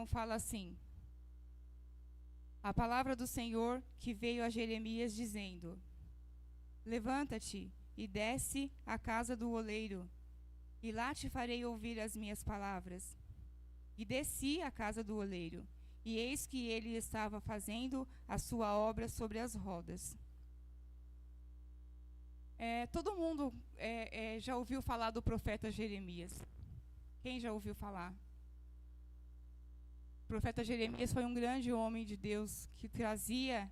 Então fala assim: a palavra do Senhor que veio a Jeremias dizendo: levanta-te e desce à casa do oleiro, e lá te farei ouvir as minhas palavras. E desci à casa do oleiro, e eis que ele estava fazendo a sua obra sobre as rodas. Todo mundo já ouviu falar do profeta Jeremias? Quem já ouviu falar? O profeta Jeremias foi um grande homem de Deus que trazia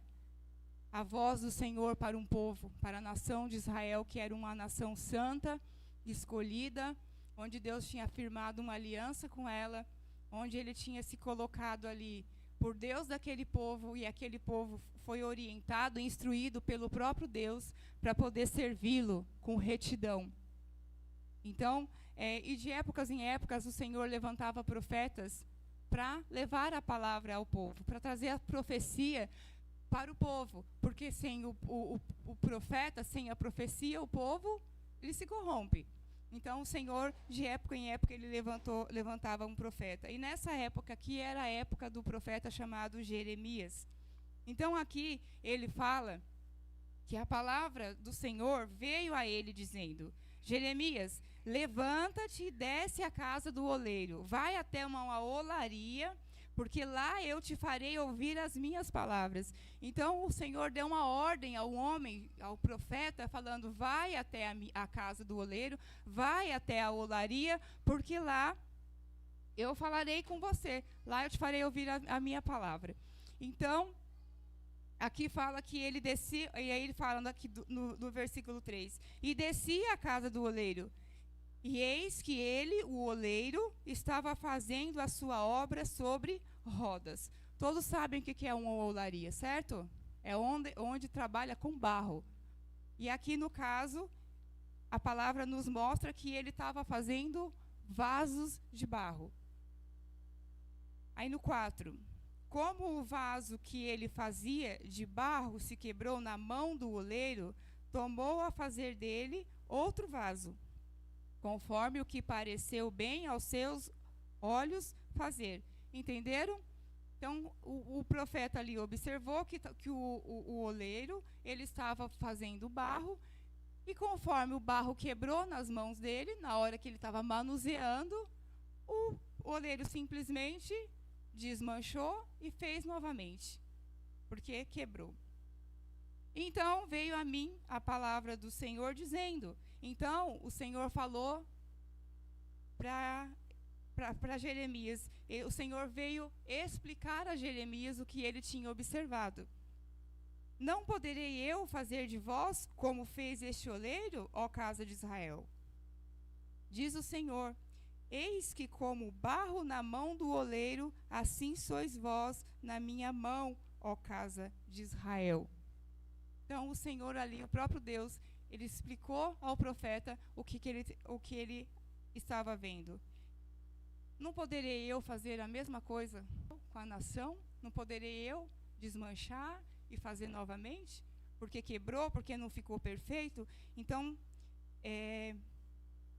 a voz do Senhor para um povo, para a nação de Israel, que era uma nação santa, escolhida, onde Deus tinha firmado uma aliança com ela, onde ele tinha se colocado ali por Deus daquele povo, e aquele povo foi orientado, instruído pelo próprio Deus para poder servi-lo com retidão. Então, e de épocas em épocas, o Senhor levantava profetas para levar a palavra ao povo, para trazer a profecia para o povo, porque sem o profeta, sem a profecia, o povo ele se corrompe. Então, o Senhor, de época em época, ele levantava um profeta. E nessa época aqui era a época do profeta chamado Jeremias. Então, aqui ele fala que a palavra do Senhor veio a ele dizendo: Jeremias, levanta-te e desce à casa do oleiro, vai até uma olaria, porque lá eu te farei ouvir as minhas palavras. Então o Senhor deu uma ordem ao homem, ao profeta, falando: vai até a casa do oleiro, vai até a olaria, porque lá eu falarei com você, lá eu te farei ouvir a minha palavra. Então, aqui fala que ele descia, e aí ele falando aqui no versículo 3, e descia à casa do oleiro, e eis que ele, o oleiro, estava fazendo a sua obra sobre rodas. Todos sabem o que é uma olaria, certo? É onde trabalha com barro. E aqui no caso, a palavra nos mostra que ele estava fazendo vasos de barro. Aí no 4, como o vaso que ele fazia de barro se quebrou na mão do oleiro, tomou a fazer dele outro vaso, conforme o que pareceu bem aos seus olhos fazer. Entenderam? Então, o profeta ali observou que o oleiro, ele estava fazendo barro, e conforme o barro quebrou nas mãos dele, na hora que ele estava manuseando, o oleiro simplesmente desmanchou e fez novamente, porque quebrou. Então, veio a mim a palavra do Senhor dizendo... Então, o Senhor falou para Jeremias. O Senhor veio explicar a Jeremias o que ele tinha observado. Não poderei eu fazer de vós como fez este oleiro, ó casa de Israel? Diz o Senhor: eis que como barro na mão do oleiro, assim sois vós na minha mão, ó casa de Israel. Então, o Senhor ali, o próprio Deus, ele explicou ao profeta o que ele estava vendo. Não poderei eu fazer a mesma coisa com a nação? Não poderei eu desmanchar e fazer novamente? Porque quebrou, porque não ficou perfeito? Então,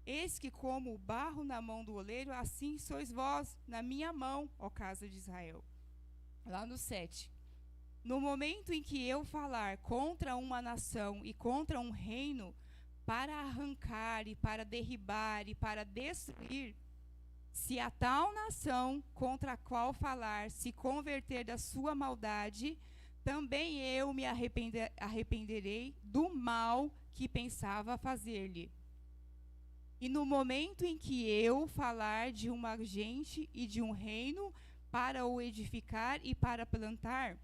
eis que como o barro na mão do oleiro, assim sois vós na minha mão, ó casa de Israel. Lá no 7. No momento em que eu falar contra uma nação e contra um reino, para arrancar e para derribar e para destruir, se a tal nação contra a qual falar se converter da sua maldade, também eu me arrependerei do mal que pensava fazer-lhe. E no momento em que eu falar de uma gente e de um reino para o edificar e para plantar,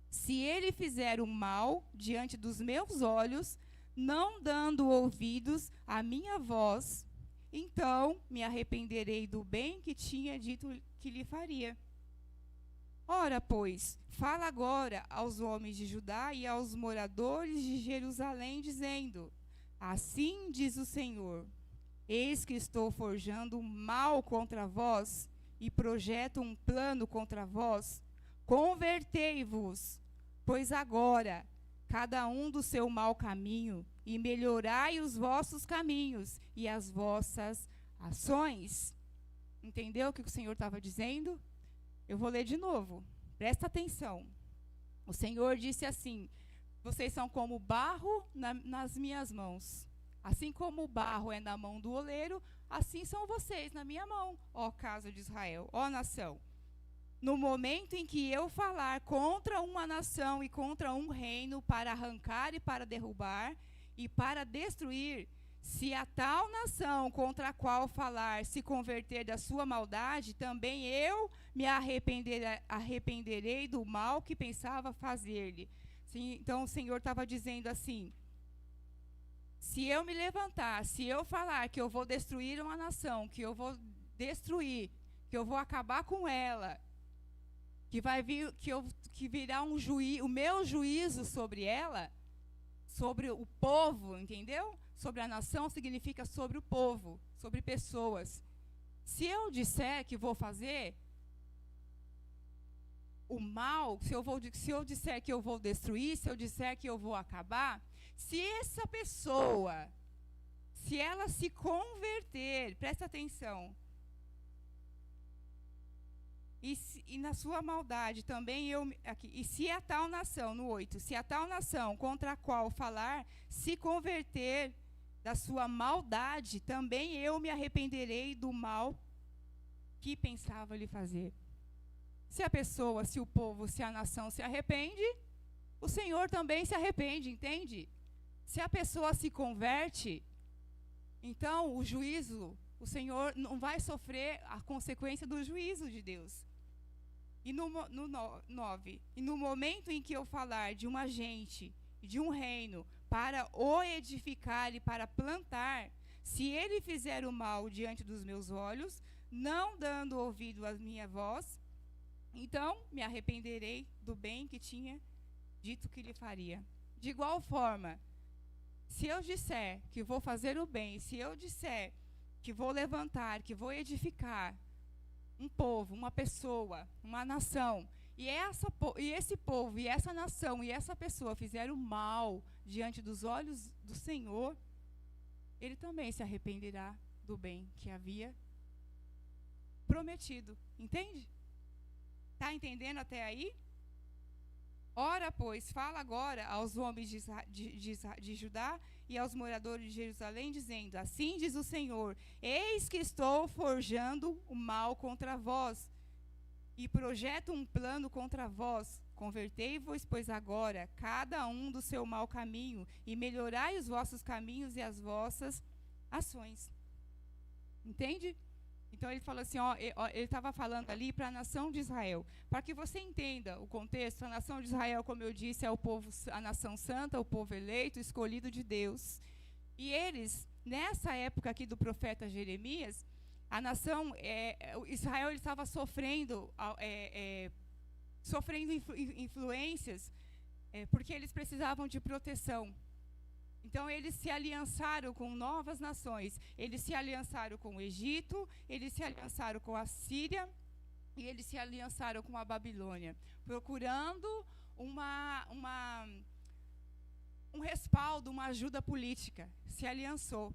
se ele fizer o mal diante dos meus olhos, não dando ouvidos à minha voz, então me arrependerei do bem que tinha dito que lhe faria. Ora, pois, fala agora aos homens de Judá e aos moradores de Jerusalém, dizendo: assim diz o Senhor, eis que estou forjando mal contra vós e projeto um plano contra vós. Convertei-vos, pois agora, cada um do seu mau caminho, e melhorai os vossos caminhos e as vossas ações. Entendeu o que o Senhor estava dizendo? Eu vou ler de novo. Presta atenção. O Senhor disse assim: vocês são como barro nas minhas mãos. Assim como o barro é na mão do oleiro, assim são vocês na minha mão, ó casa de Israel, ó nação. No momento em que eu falar contra uma nação e contra um reino para arrancar e para derrubar e para destruir, se a tal nação contra a qual falar se converter da sua maldade, também eu me arrependerei do mal que pensava fazer-lhe. Então o Senhor estava dizendo assim: se eu me levantar, se eu falar que eu vou destruir uma nação, que eu vou destruir, que eu vou acabar com ela, que vai vir, que virá o meu juízo sobre ela, sobre o povo, entendeu? Sobre a nação significa sobre o povo, sobre pessoas. Se eu disser que vou fazer o mal, se eu disser que eu vou destruir, se eu disser que eu vou acabar, se essa pessoa, se ela se converter, presta atenção, e na sua maldade também e se a tal nação, no 8, se a tal nação contra a qual falar se converter da sua maldade, também eu me arrependerei do mal que pensava lhe fazer. Se a pessoa, se o povo, se a nação se arrepende, o Senhor também se arrepende, entende? Se a pessoa se converte, então o juízo, o Senhor não vai sofrer a consequência do juízo de Deus. E no 9, e no momento em que eu falar de uma gente, de um reino, para o edificar e para plantar, se ele fizer o mal diante dos meus olhos, não dando ouvido à minha voz, então me arrependerei do bem que tinha dito que lhe faria. De igual forma, se eu disser que vou fazer o bem, se eu disser que vou levantar, que vou edificar um povo, uma pessoa, uma nação, e esse povo, e essa nação, e essa pessoa fizeram mal diante dos olhos do Senhor, ele também se arrependerá do bem que havia prometido. Entende? Está entendendo até aí? Ora, pois, fala agora aos homens de Judá e aos moradores de Jerusalém, dizendo: assim diz o Senhor, eis que estou forjando o mal contra vós, e projeto um plano contra vós. Convertei-vos, pois agora, cada um do seu mau caminho, e melhorai os vossos caminhos e as vossas ações. Entende? Então ele falou assim, ele estava falando ali para a nação de Israel. Para que você entenda o contexto, a nação de Israel, como eu disse, é o povo, a nação santa, o povo eleito, escolhido de Deus. E eles, nessa época aqui do profeta Jeremias, a nação, Israel, ele estava sofrendo influências, porque eles precisavam de proteção. Então, eles se aliançaram com novas nações. Eles se aliançaram com o Egito, eles se aliançaram com a Síria e eles se aliançaram com a Babilônia, procurando um respaldo, uma ajuda política. Se aliançou.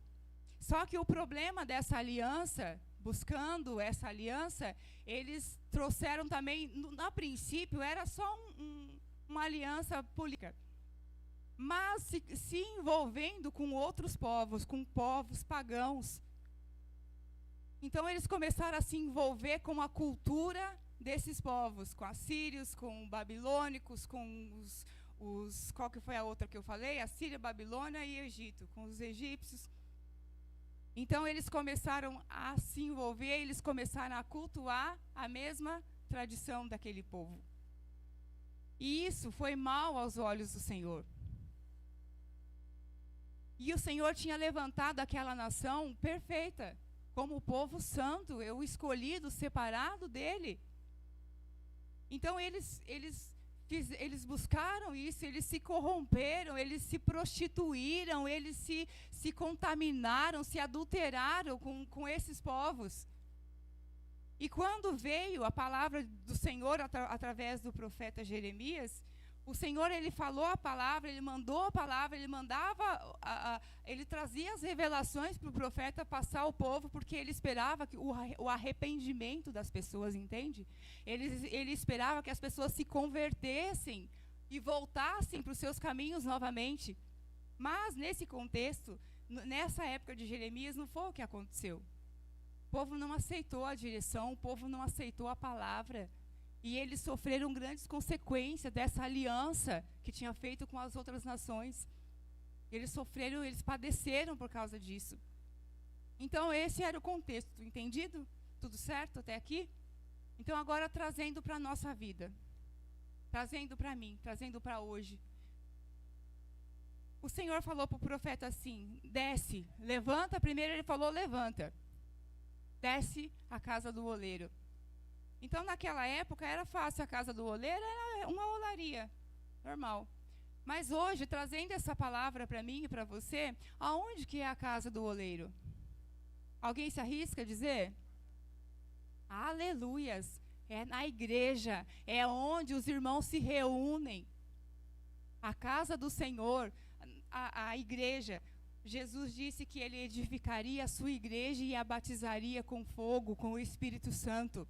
Só que o problema dessa aliança, buscando essa aliança, eles trouxeram também, a princípio, era só uma aliança política, mas se envolvendo com outros povos, com povos pagãos. Então, eles começaram a se envolver com a cultura desses povos, com assírios, com babilônicos, com qual que foi a outra que eu falei? Assíria, Babilônia e Egito, com os egípcios. Então, eles começaram a se envolver, eles começaram a cultuar a mesma tradição daquele povo. E isso foi mal aos olhos do Senhor. E o Senhor tinha levantado aquela nação perfeita, como o povo santo, o escolhido, separado dele. Então, eles buscaram isso, eles se corromperam, eles se prostituíram, eles se contaminaram, se adulteraram com esses povos. E quando veio a palavra do Senhor através do profeta Jeremias, O Senhor, Ele falou a palavra, Ele mandou a palavra, Ele mandava, Ele trazia as revelações para o profeta passar ao povo, porque Ele esperava que o arrependimento das pessoas, entende? Ele esperava que as pessoas se convertessem e voltassem para os seus caminhos novamente. Mas, nesse contexto, nessa época de Jeremias, não foi o que aconteceu. O povo não aceitou a direção, o povo não aceitou a palavra. E eles sofreram grandes consequências dessa aliança que tinha feito com as outras nações. Eles sofreram, eles padeceram por causa disso. Então, esse era o contexto, entendido? Tudo certo até aqui? Então, agora trazendo para a nossa vida. Trazendo para mim, trazendo para hoje. O Senhor falou para o profeta assim, desce, levanta. Primeiro ele falou, levanta. Desce a casa do oleiro. Então, naquela época, era fácil. A casa do oleiro era uma olaria, normal. Mas hoje, trazendo essa palavra para mim e para você, aonde que é a casa do oleiro? Alguém se arrisca a dizer? Aleluias! É na igreja, é onde os irmãos se reúnem. A casa do Senhor, a igreja. Jesus disse que Ele edificaria a sua igreja e a batizaria com fogo, com o Espírito Santo.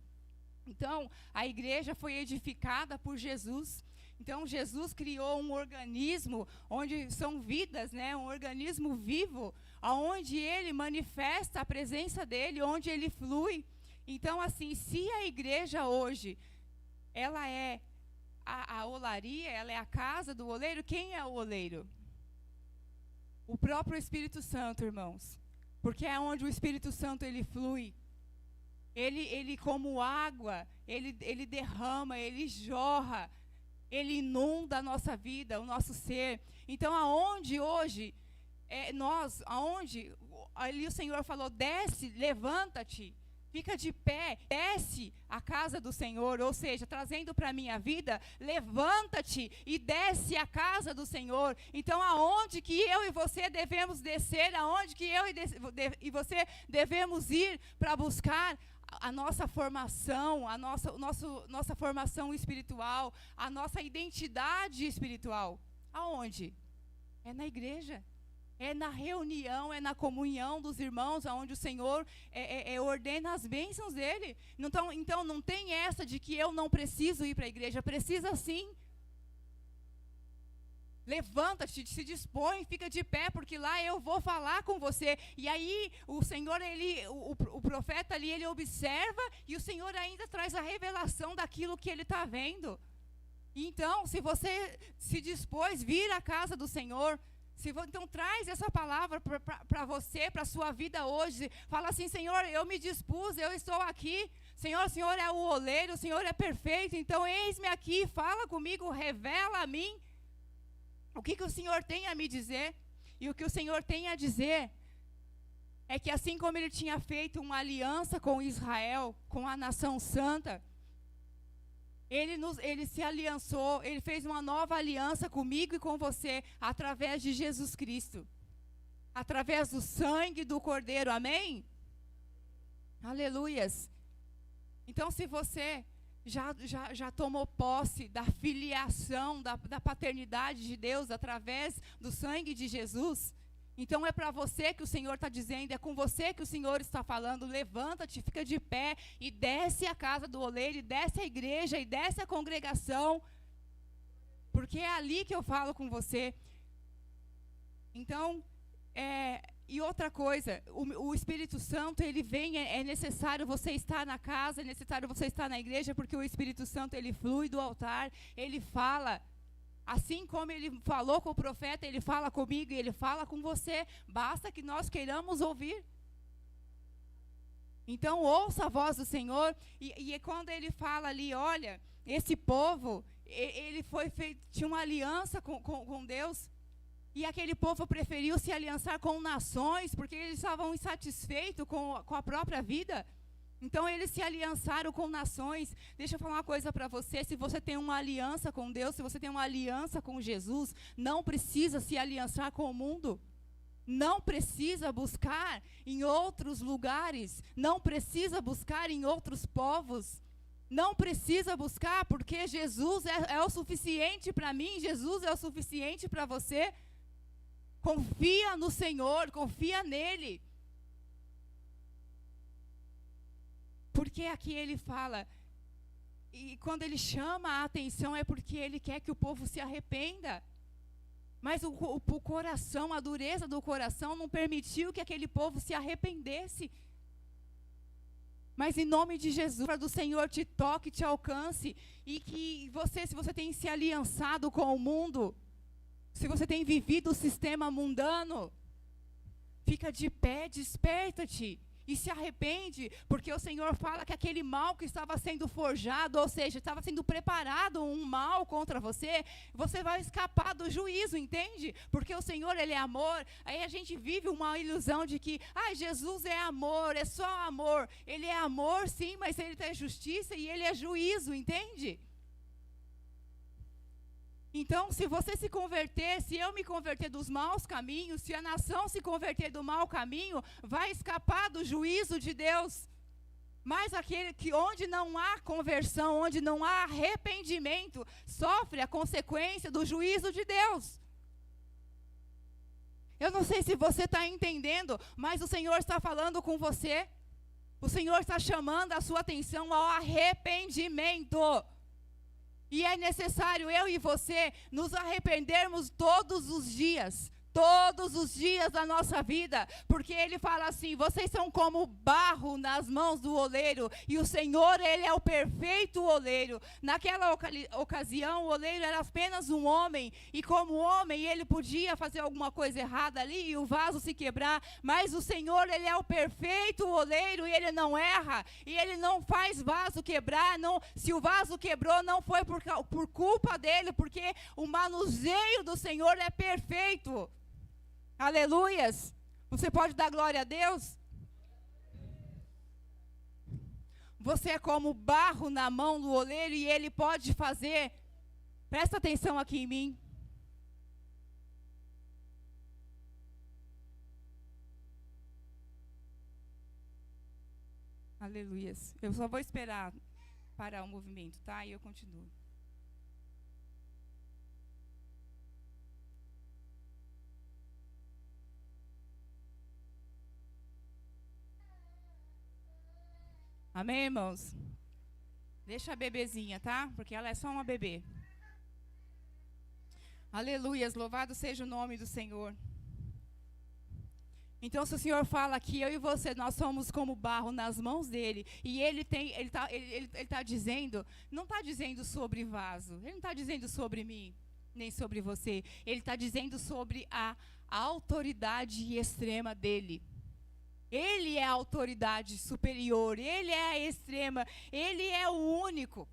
Então, a igreja foi edificada por Jesus. Então, Jesus criou um organismo onde são vidas, né? Um organismo vivo, onde Ele manifesta a presença dEle, onde Ele flui. Então, assim, se a igreja hoje, ela é a olaria, ela é a casa do oleiro, quem é o oleiro? O próprio Espírito Santo, irmãos. Porque é onde o Espírito Santo, ele flui. Ele como água, ele derrama, ele jorra, ele inunda a nossa vida, o nosso ser. Então, aonde hoje, ali o Senhor falou, desce, levanta-te, fica de pé, desce a casa do Senhor, ou seja, trazendo para a minha vida, levanta-te e desce a casa do Senhor. Então, aonde que eu e você devemos descer, aonde que eu e você devemos ir para buscar a nossa formação, nossa formação espiritual, a nossa identidade espiritual. Aonde? É na igreja. É na reunião, é na comunhão dos irmãos, onde o Senhor ordena as bênçãos dele. Então, não tem essa de que eu não preciso ir para a igreja. Precisa sim. Levanta-te, se dispõe, fica de pé, porque lá eu vou falar com você. E aí, o Senhor, o profeta ali, ele observa, e o Senhor ainda traz a revelação daquilo que ele está vendo. Então, se você se dispôs, vir à casa do Senhor, então traz essa palavra para você, para a sua vida hoje. Fala assim, Senhor, eu me dispus, eu estou aqui. Senhor, o Senhor é o oleiro, o Senhor é perfeito, então eis-me aqui, fala comigo, revela a mim o que o Senhor tem a me dizer. E o que o Senhor tem a dizer é que assim como Ele tinha feito uma aliança com Israel, com a nação santa, Ele se aliançou, Ele fez uma nova aliança comigo e com você, através de Jesus Cristo. Através do sangue do Cordeiro, amém? Aleluias. Então, se você já tomou posse da filiação, da paternidade de Deus, através do sangue de Jesus, então é para você que o Senhor está dizendo, é com você que o Senhor está falando, levanta-te, fica de pé, e desce a casa do oleiro, e desce a igreja, e desce a congregação, porque é ali que eu falo com você. Então, e outra coisa, o Espírito Santo, ele vem, é necessário você estar na casa, é necessário você estar na igreja, porque o Espírito Santo, ele flui do altar, ele fala. Assim como ele falou com o profeta, ele fala comigo e ele fala com você. Basta que nós queiramos ouvir. Então, ouça a voz do Senhor. E quando ele fala ali, olha, esse povo, ele tinha uma aliança com Deus. E aquele povo preferiu se aliançar com nações, porque eles estavam insatisfeitos com a própria vida. Então, eles se aliançaram com nações. Deixa eu falar uma coisa para você. Se você tem uma aliança com Deus, se você tem uma aliança com Jesus, não precisa se aliançar com o mundo. Não precisa buscar em outros lugares. Não precisa buscar em outros povos. Não precisa buscar, porque Jesus é o suficiente para mim, Jesus é o suficiente para você. Confia no Senhor, confia nele. Porque aqui ele fala, e quando ele chama a atenção é porque ele quer que o povo se arrependa. Mas o coração, a dureza do coração não permitiu que aquele povo se arrependesse. Mas em nome de Jesus, do Senhor te toque, te alcance, e que você, se você tem se aliançado com o mundo, se você tem vivido o sistema mundano, fica de pé, desperta-te e se arrepende, porque o Senhor fala que aquele mal que estava sendo forjado, ou seja, estava sendo preparado um mal contra você, você vai escapar do juízo, entende? Porque o Senhor, ele é amor. Aí a gente vive uma ilusão de que, Jesus é amor, é só amor. Ele é amor, sim, mas ele é justiça e ele é juízo, entende? Então, se você se converter, se eu me converter dos maus caminhos, se a nação se converter do mau caminho, vai escapar do juízo de Deus. Mas aquele que onde não há conversão, onde não há arrependimento, sofre a consequência do juízo de Deus. Eu não sei se você está entendendo, mas o Senhor está falando com você. O Senhor está chamando a sua atenção ao arrependimento. E é necessário eu e você nos arrependermos todos os dias da nossa vida, porque ele fala assim, vocês são como barro nas mãos do oleiro, e o Senhor, ele é o perfeito oleiro. Naquela ocasião, o oleiro era apenas um homem, e como homem, ele podia fazer alguma coisa errada ali, e o vaso se quebrar, mas o Senhor, ele é o perfeito oleiro, e ele não erra, e ele não faz vaso quebrar. Não, se o vaso quebrou, não foi por culpa dele, porque o manuseio do Senhor é perfeito. Aleluias! Você pode dar glória a Deus? Você é como barro na mão do oleiro e ele pode fazer. Presta atenção aqui em mim. Aleluias. Eu só vou esperar parar o movimento, tá? E eu continuo. Amém, irmãos? Deixa a bebezinha, tá? Porque ela é só uma bebê. Aleluias, louvado seja o nome do Senhor. Então, se o Senhor fala que eu e você, nós somos como barro nas mãos dele, e ele tá dizendo, não está dizendo sobre vaso, ele não está dizendo sobre mim, nem sobre você, ele está dizendo sobre a autoridade extrema dele. Ele é a autoridade superior, ele é a extrema, ele é o único,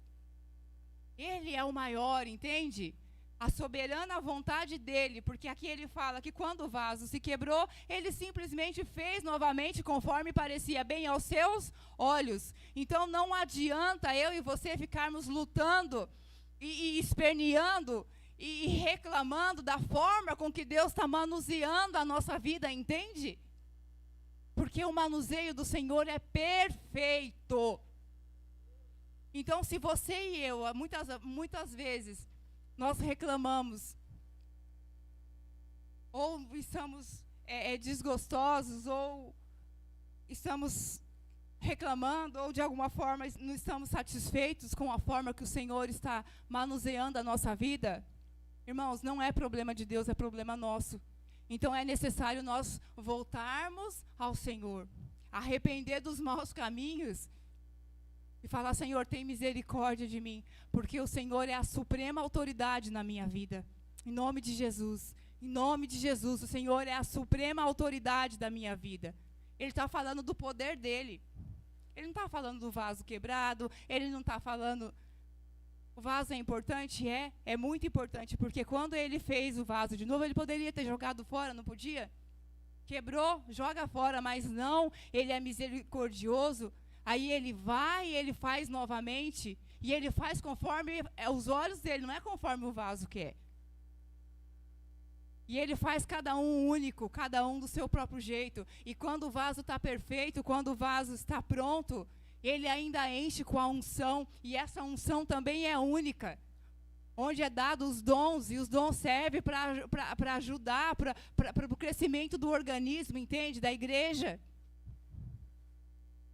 ele é o maior, entende? A soberana vontade dele, porque aqui ele fala que quando o vaso se quebrou, ele simplesmente fez novamente conforme parecia bem aos seus olhos. Então não adianta eu e você ficarmos lutando e esperneando e reclamando da forma com que Deus está manuseando a nossa vida, entende? Porque o manuseio do Senhor é perfeito. Então, se você e eu, muitas vezes, nós reclamamos, ou estamos desgostosos, ou estamos reclamando, ou de alguma forma não estamos satisfeitos com a forma que o Senhor está manuseando a nossa vida, irmãos, não é problema de Deus, é problema nosso. Então é necessário nós voltarmos ao Senhor, arrepender dos maus caminhos e falar, Senhor, tem misericórdia de mim, porque o Senhor é a suprema autoridade na minha vida. Em nome de Jesus, o Senhor é a suprema autoridade da minha vida. Ele está falando do poder dele. Ele não está falando do vaso quebrado, ele não está falando... O vaso é importante? É muito importante, porque quando ele fez o vaso de novo, ele poderia ter jogado fora, não podia? Quebrou, joga fora, mas não, ele é misericordioso. Aí ele vai, ele faz novamente, e ele faz conforme os olhos dele, não é conforme o vaso quer. E ele faz cada um único, cada um do seu próprio jeito. E quando o vaso está perfeito, quando o vaso está pronto, Ele ainda enche com a unção, e essa unção também é única. Onde é dado os dons, e os dons servem para ajudar, para o crescimento do organismo, entende? Da igreja.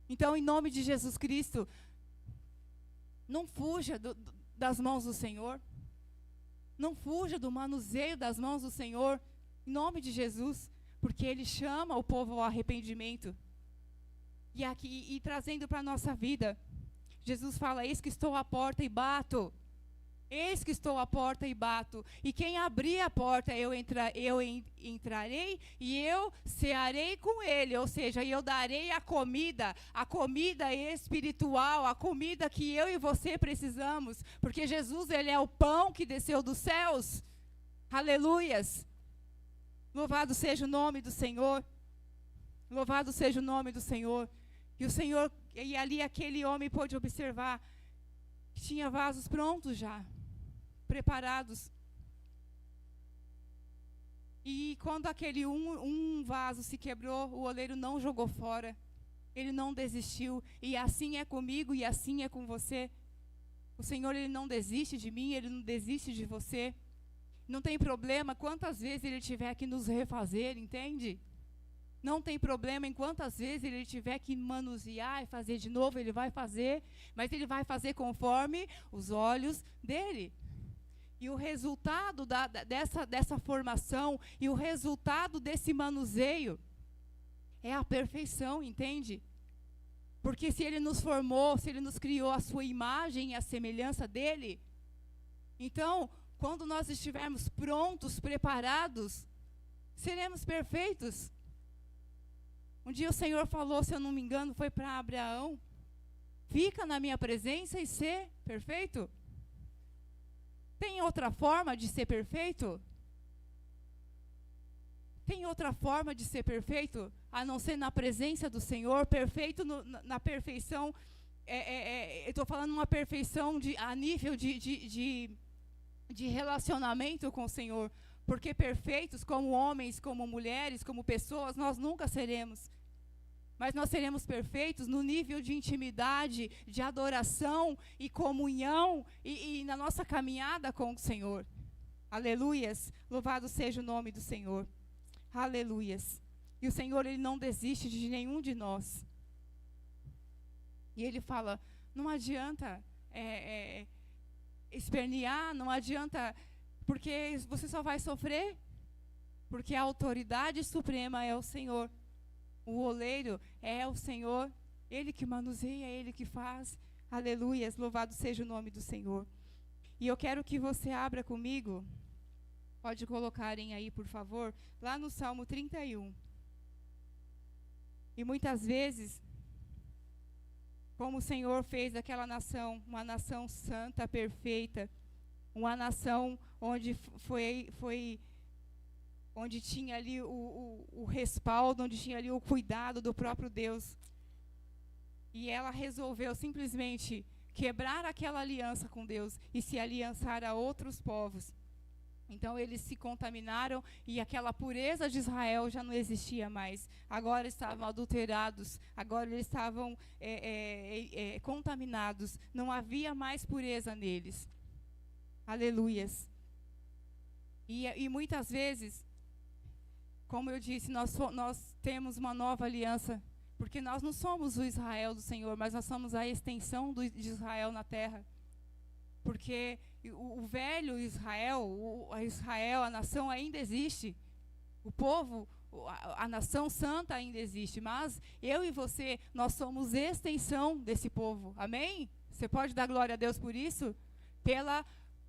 Então, em nome de Jesus Cristo, não fuja das mãos do Senhor. Não fuja do manuseio das mãos do Senhor, em nome de Jesus, porque Ele chama o povo ao arrependimento. E trazendo para a nossa vida, Jesus fala: eis que estou à porta e bato. Eis que estou à porta e bato. E quem abrir a porta, eu entrarei e eu cearei com ele. Ou seja, eu darei a comida espiritual, a comida que eu e você precisamos. Porque Jesus, Ele é o pão que desceu dos céus. Aleluias. Louvado seja o nome do Senhor. Louvado seja o nome do Senhor. E o Senhor, e ali aquele homem pôde observar que tinha vasos prontos já, preparados. E quando aquele um vaso se quebrou, o oleiro não jogou fora. Ele não desistiu. E assim é comigo e assim é com você. O Senhor, Ele não desiste de mim, Ele não desiste de você. Não tem problema quantas vezes Ele tiver que nos refazer, entende? Não tem problema em quantas vezes Ele tiver que manusear e fazer de novo, Ele vai fazer. Mas Ele vai fazer conforme os olhos dEle. E o resultado dessa formação e o resultado desse manuseio é a perfeição, entende? Porque se Ele nos formou, se Ele nos criou a sua imagem e a semelhança dEle, então, quando nós estivermos prontos, preparados, seremos perfeitos. Um dia o Senhor falou, se eu não me engano, foi para Abraão: fica na minha presença e ser perfeito. Tem outra forma de ser perfeito? Tem outra forma de ser perfeito, a não ser na presença do Senhor, perfeito na perfeição. Eu estou falando uma perfeição a nível de relacionamento com o Senhor. Porque perfeitos, como homens, como mulheres, como pessoas, nós nunca seremos. Mas nós seremos perfeitos no nível de intimidade, de adoração e comunhão e na nossa caminhada com o Senhor. Aleluias. Louvado seja o nome do Senhor. Aleluias. E o Senhor, Ele não desiste de nenhum de nós. E Ele fala: não adianta espernear, não adianta, porque você só vai sofrer, porque a autoridade suprema é o Senhor. O oleiro é o Senhor, Ele que manuseia, Ele que faz. Aleluias, louvado seja o nome do Senhor. E eu quero que você abra comigo, pode colocarem aí, por favor, lá no Salmo 31. E muitas vezes, como o Senhor fez daquela nação, uma nação santa, perfeita, uma nação onde onde tinha ali o respaldo, onde tinha ali o cuidado do próprio Deus. E ela resolveu simplesmente quebrar aquela aliança com Deus e se aliançar a outros povos. Então eles se contaminaram e aquela pureza de Israel já não existia mais. Agora estavam adulterados, agora eles estavam contaminados. Não havia mais pureza neles. Aleluias. E muitas vezes, como eu disse, nós temos uma nova aliança, porque nós não somos o Israel do Senhor, mas nós somos a extensão de Israel na terra. Porque o velho Israel, a nação ainda existe. O povo, a nação santa ainda existe. Mas eu e você, nós somos extensão desse povo. Amém? Você pode dar glória a Deus por isso? Pela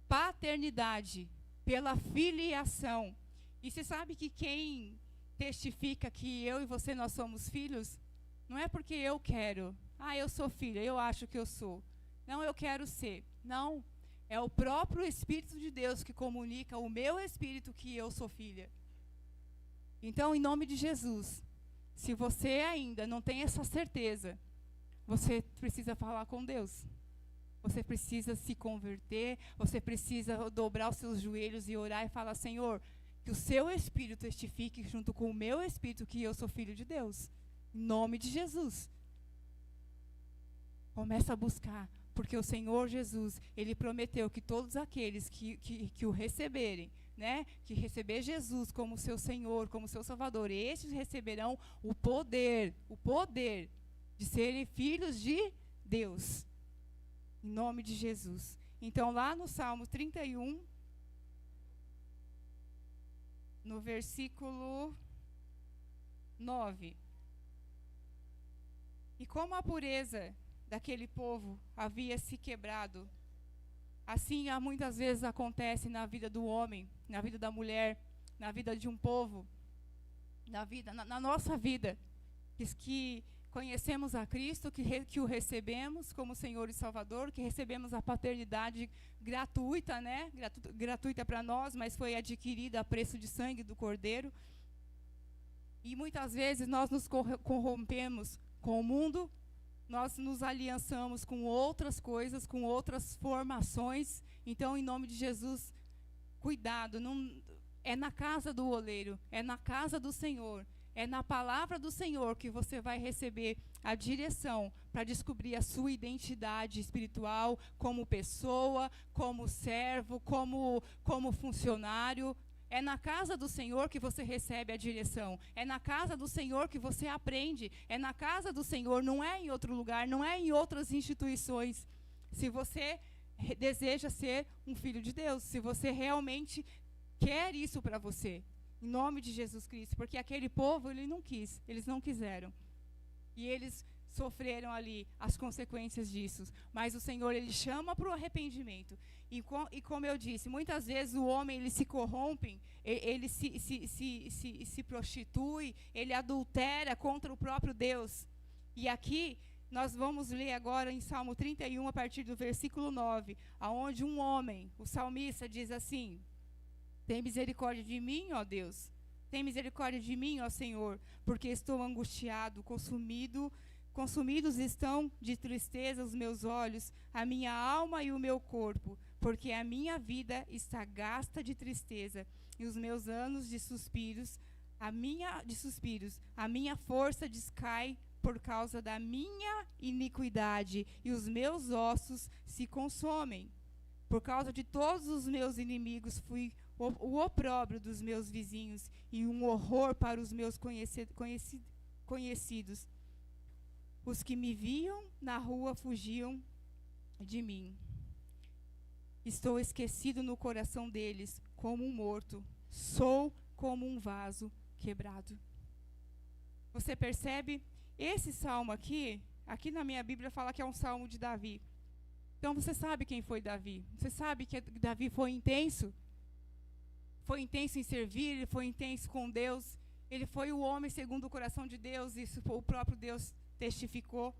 paternidade, pela filiação. E você sabe que quem testifica que eu e você, nós somos filhos, não é porque eu quero. Eu sou filha, eu acho que eu sou. Não, eu quero ser. Não, é o próprio Espírito de Deus que comunica o meu espírito que eu sou filha. Então, em nome de Jesus, se você ainda não tem essa certeza, você precisa falar com Deus. Você precisa se converter, você precisa dobrar os seus joelhos e orar e falar: Senhor, que o seu Espírito testifique junto com o meu Espírito que eu sou filho de Deus. Em nome de Jesus. Começa a buscar, porque o Senhor Jesus, Ele prometeu que todos aqueles que o receberem, né, que receber Jesus como seu Senhor, como seu Salvador, estes receberão o poder de serem filhos de Deus, em nome de Jesus. Então, lá no Salmo 31, no versículo 9, e como a pureza daquele povo havia se quebrado, assim muitas vezes acontece na vida do homem, na vida da mulher, na vida de um povo, na nossa vida, que conhecemos a Cristo, que o recebemos como Senhor e Salvador, que recebemos a paternidade gratuita, né? Gratuita para nós, mas foi adquirida a preço de sangue do Cordeiro. E muitas vezes nós nos corrompemos com o mundo, nós nos aliançamos com outras coisas, com outras formações. Então, em nome de Jesus, cuidado, é na casa do oleiro, é na casa do Senhor, é na palavra do Senhor que você vai receber a direção para descobrir a sua identidade espiritual como pessoa, como servo, como funcionário. É na casa do Senhor que você recebe a direção. É na casa do Senhor que você aprende. É na casa do Senhor, não é em outro lugar, não é em outras instituições. Se você deseja ser um filho de Deus, se você realmente quer isso para você, em nome de Jesus Cristo, porque aquele povo, eles não quiseram. E eles sofreram ali as consequências disso. Mas o Senhor, Ele chama para o arrependimento. E como eu disse, muitas vezes o homem, ele se corrompe, ele se prostitui, ele adultera contra o próprio Deus. E aqui, nós vamos ler agora em Salmo 31, a partir do versículo 9, aonde um homem, o salmista, diz assim: tem misericórdia de mim, ó Deus, tem misericórdia de mim, ó Senhor, porque estou angustiado, consumidos estão de tristeza os meus olhos, a minha alma e o meu corpo, porque a minha vida está gasta de tristeza, e os meus anos de suspiros, a minha força descai por causa da minha iniquidade, e os meus ossos se consomem. Por causa de todos os meus inimigos, fui o opróbrio dos meus vizinhos, e um horror para os meus conhecidos. Os que me viam na rua fugiam de mim. Estou esquecido no coração deles, como um morto. Sou como um vaso quebrado. Você percebe? Esse salmo aqui na minha Bíblia fala que é um salmo de Davi. Então você sabe quem foi Davi. Você sabe que Davi foi intenso. Foi intenso em servir, ele foi intenso com Deus. Ele foi o homem segundo o coração de Deus, isso o próprio Deus testificou.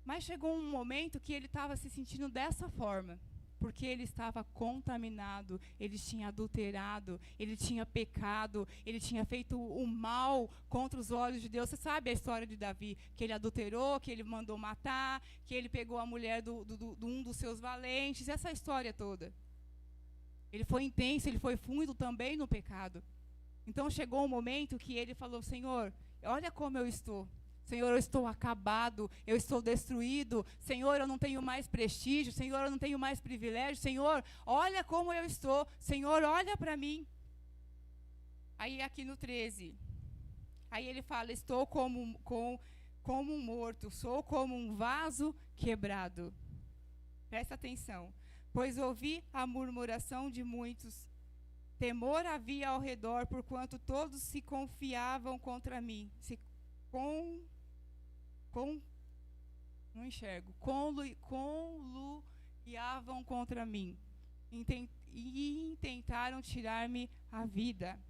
Mas chegou um momento que ele estava se sentindo dessa forma, porque ele estava contaminado, ele tinha adulterado, ele tinha pecado, ele tinha feito o mal contra os olhos de Deus. Você sabe a história de Davi, que ele adulterou, que ele mandou matar, que ele pegou a mulher de um dos seus valentes, essa história toda. Ele foi intenso, ele foi fundo também no pecado. Então chegou um momento que ele falou: Senhor, olha como eu estou. Senhor, eu estou acabado, eu estou destruído. Senhor, eu não tenho mais prestígio. Senhor, eu não tenho mais privilégio. Senhor, olha como eu estou. Senhor, olha para mim. Aí aqui no 13, aí ele fala: estou como um morto, sou como um vaso quebrado. Presta atenção. Pois ouvi a murmuração de muitos. Temor havia ao redor, porquanto todos se confiavam contra mim. Não enxergo. Conluiavam contra mim. E intentaram tirar-me a vida.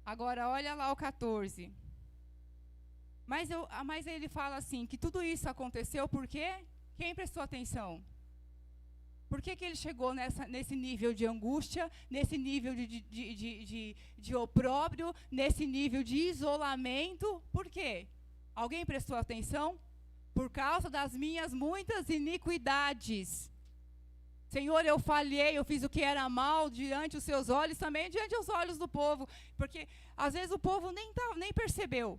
Agora, olha lá o 14. Mas ele fala assim, que tudo isso aconteceu porque quem prestou atenção? Por que ele chegou nesse nível de angústia, nesse nível de opróbrio, nesse nível de isolamento? Por quê? Alguém prestou atenção? Por causa das minhas muitas iniquidades. Senhor, eu falhei, eu fiz o que era mal diante dos seus olhos, também diante dos olhos do povo. Porque às vezes o povo nem percebeu.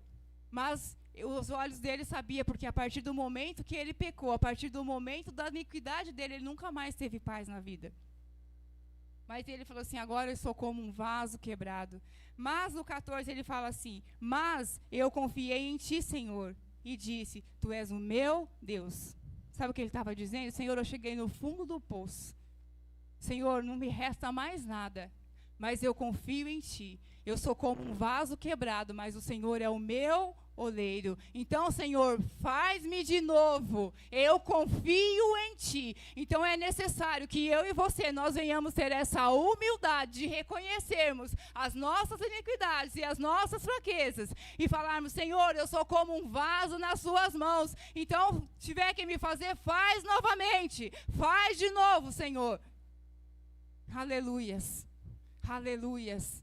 Mas Os olhos dele sabiam, porque a partir do momento que ele pecou, a partir do momento da iniquidade dele, ele nunca mais teve paz na vida. Mas ele falou assim, agora eu sou como um vaso quebrado. Mas no 14 ele fala assim, mas eu confiei em ti, Senhor, e disse, tu és o meu Deus. Sabe o que ele estava dizendo? Senhor, eu cheguei no fundo do poço. Senhor, não me resta mais nada, mas eu confio em ti. Eu sou como um vaso quebrado, mas o Senhor é o meu oleiro. Então, Senhor, faz-me de novo. Eu confio em ti. Então, é necessário que eu e você, nós venhamos ter essa humildade de reconhecermos as nossas iniquidades e as nossas fraquezas e falarmos, Senhor, eu sou como um vaso nas suas mãos. Então, tiver que me fazer, faz novamente. Faz de novo, Senhor. Aleluias. Aleluias.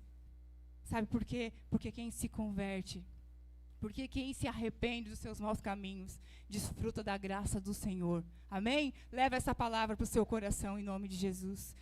Sabe por quê? Porque quem se converte, porque quem se arrepende dos seus maus caminhos, desfruta da graça do Senhor. Amém? Leva essa palavra para o seu coração em nome de Jesus.